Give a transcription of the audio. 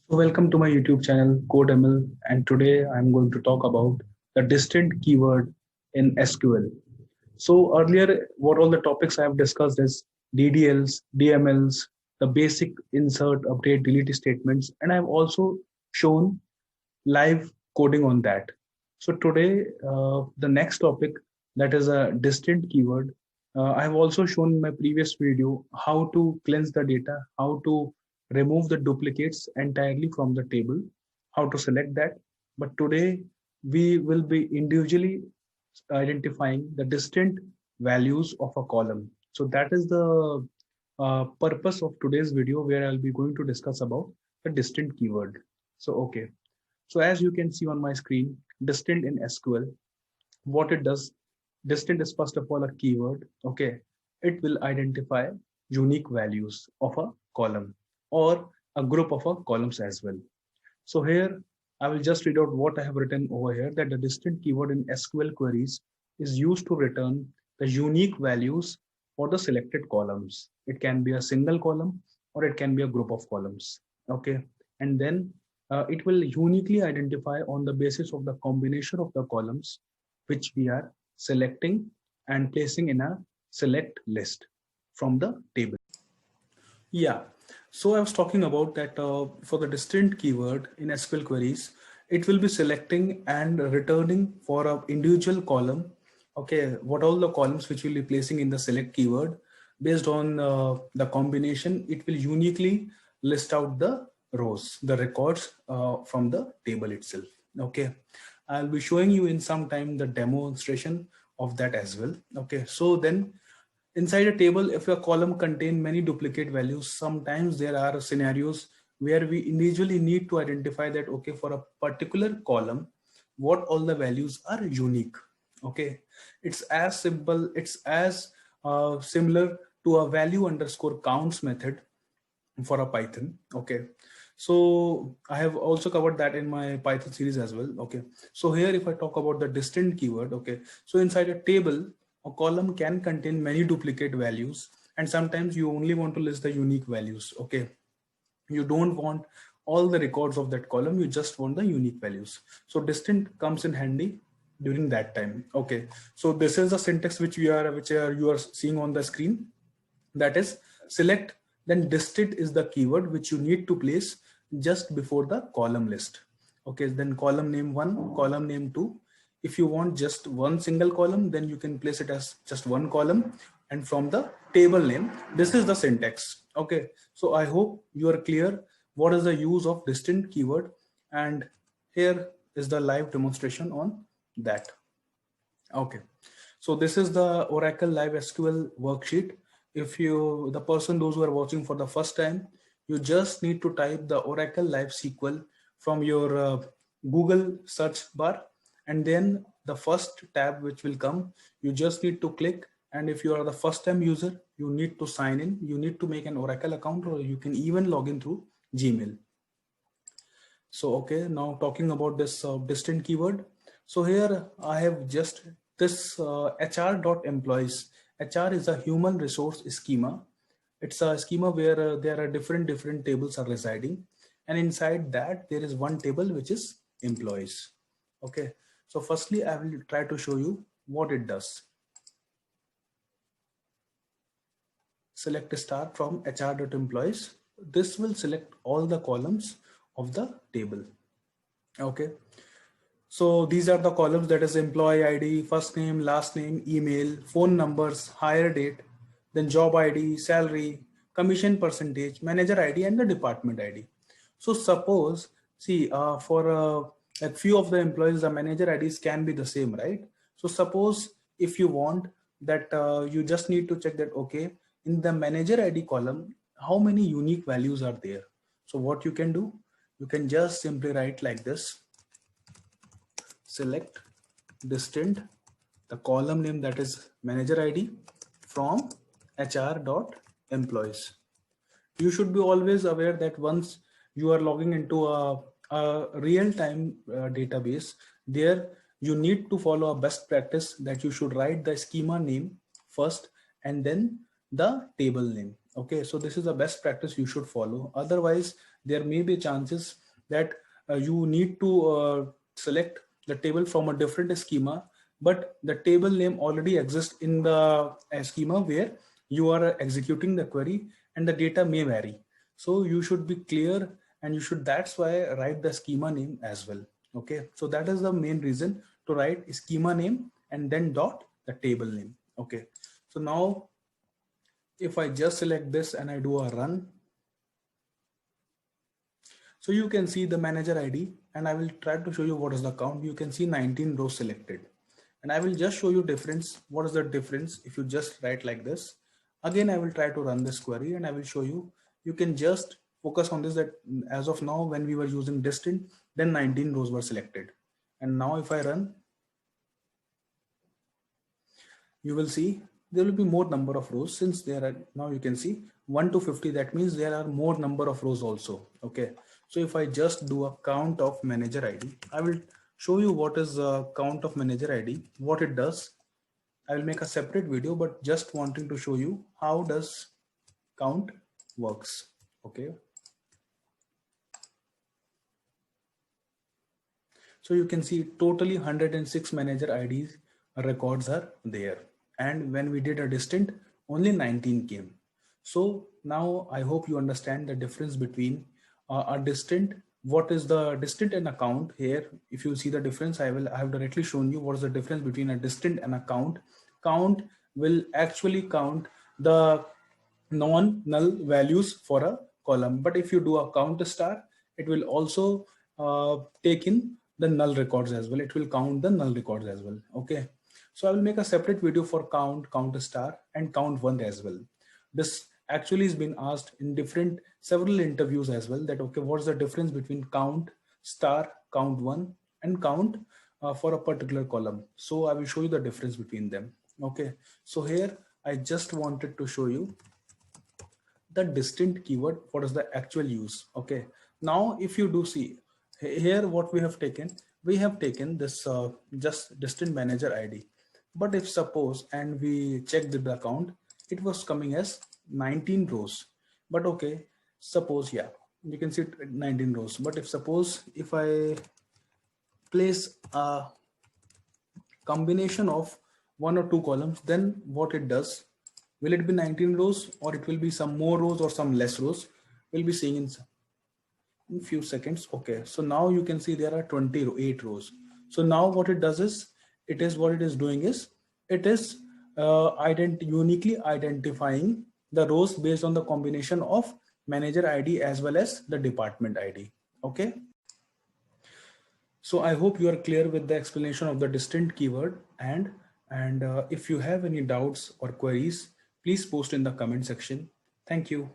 So welcome to my YouTube channel CodeML, and today I'm going to talk about the distinct keyword in SQL. So earlier, what all the topics I have discussed is DDLs, DMLs, the basic insert, update, delete statements, and I've also shown live coding on that. So today, the next topic, that is a distinct keyword. I have also shown in my previous video how to cleanse the data, how to remove the duplicates entirely from the table, how to select that. But today we will be individually identifying the distinct values of a column. So that is the purpose of today's video, where I'll be going to discuss about the distinct keyword. So okay, so as you can see on my screen, distinct in SQL, what it does, distinct is first of all a keyword. Okay, it will identify unique values of a column or a group of a columns as well. So here I will just read out what I have written over here, that the distinct keyword in SQL queries is used to return the unique values for the selected columns. It can be a single column or it can be a group of columns. Okay, and then it will uniquely identify on the basis of the combination of the columns which we are selecting and placing in a select list from the table. Yeah, so I was talking about that for the distinct keyword in SQL queries, it will be selecting and returning for a individual column. Okay, what all the columns which will be placing in the select keyword based on the combination, it will uniquely list out the rows, the records from the table itself. Okay, I'll be showing you in some time the demonstration of that as well. Okay, so then inside a table, if a column contain many duplicate values, sometimes there are scenarios where we individually need to identify that, okay, for a particular column, what all the values are unique. Okay, it's as simple, it's as similar to a value underscore counts method for a Python. Okay, so I have also covered that in my Python series as well. Okay, so here if I talk about the distinct keyword, okay, so inside a table, a column can contain many duplicate values, and sometimes you only want to list the unique values. Okay, you don't want all the records of that column, you just want the unique values. So distinct comes in handy during that time. Okay, so this is the syntax which you are seeing on the screen. That is, select, then distinct is the keyword which you need to place just before the column list. Okay, then column name 1, column name 2. If you want just one single column, then you can place it as just one column, and from the table name, this is the syntax. Okay, so I hope you are clear what is the use of distinct keyword, and here is the live demonstration on that. Okay, so this is the Oracle Live SQL worksheet. If you, the person, those who are watching for the first time, you just need to type the Oracle Live SQL from your Google search bar, and then the first tab which will come, you just need to click. And if you are the first time user, you need to sign in, you need to make an Oracle account, or you can even log in through Gmail. So okay, now talking about this distinct keyword. So here I have just this HR.employees. HR is a human resource schema. It's a schema where there are different tables are residing, and inside that there is one table which is employees. Okay, so firstly I will try to show you what it does. Select star from HR.employees. This will select all the columns of the table. Okay, so these are the columns, that is employee ID, first name, last name, email, phone numbers, hire date, then job ID, salary, commission percentage, manager ID, and the department ID. So suppose, see, for like few of the employees, the manager IDs can be the same, right? So suppose if you want that, you just need to check that, okay, in the manager ID column, how many unique values are there? So what you can do, you can just simply write like this: select distinct, the column name, that is manager ID, from HR.employees. You should be always aware that once you are logging into a real-time database, there you need to follow a best practice, that you should write the schema name first and then the table name. Okay, so this is the best practice you should follow. Otherwise, there may be chances that you need to select the table from a different schema, but the table name already exists in the schema where you are executing the query, and the data may vary. So you should be clear, and you should, that's why, write the schema name as well. Okay, so that is the main reason to write schema name and then dot the table name. Okay, so now if I just select this and I do a run, so you can see the manager ID, and I will try to show you what is the count. You can see 19 rows selected, and I will just show you difference. What is the difference if you just write like this? Again, I will try to run this query and I will show you. You can just focus on this, that as of now, when we were using distant, then 19 rows were selected. And now if I run, you will see there will be more number of rows, since there are, now you can see 1 to 50. That means there are more number of rows also. Okay, so if I just do a count of manager ID, I will show you what is a count of manager ID, what it does. I will make a separate video, but just wanting to show you how does count works. Okay, so you can see totally 106 manager IDs records are there. And when we did a distant, only 19 came. So now I hope you understand the difference between a distant, what is the distant and a count here. If you see the difference, I have directly shown you what is the difference between a distant and a count. Count will actually count the non-null values for a column. But if you do a count star, it will also take in the null records as well. It will count the null records as well. Okay. So I will make a separate video for count, count star, and count one as well. This actually has been asked in different several interviews as well, that okay, what's the difference between count star, count one, and count for a particular column. So I will show you the difference between them. Okay. So here I just wanted to show you the distant keyword, what is the actual use. Okay, now if you do see here, what we have taken this just distant manager ID. But if suppose and we check the account, it was coming as 19 rows. But okay, suppose, yeah, you can see 19 rows. But if suppose if I place a combination of one or two columns, then what it does, will it be 19 rows, or it will be some more rows or some less rows? We'll be seeing in few seconds. Okay, so now you can see there are 28 rows. So now what it does is, what it is doing is, it is uniquely identifying the rows based on the combination of manager ID as well as the department ID. Okay, so I hope you are clear with the explanation of the distant keyword, and if you have any doubts or queries, please post in the comment section. Thank you.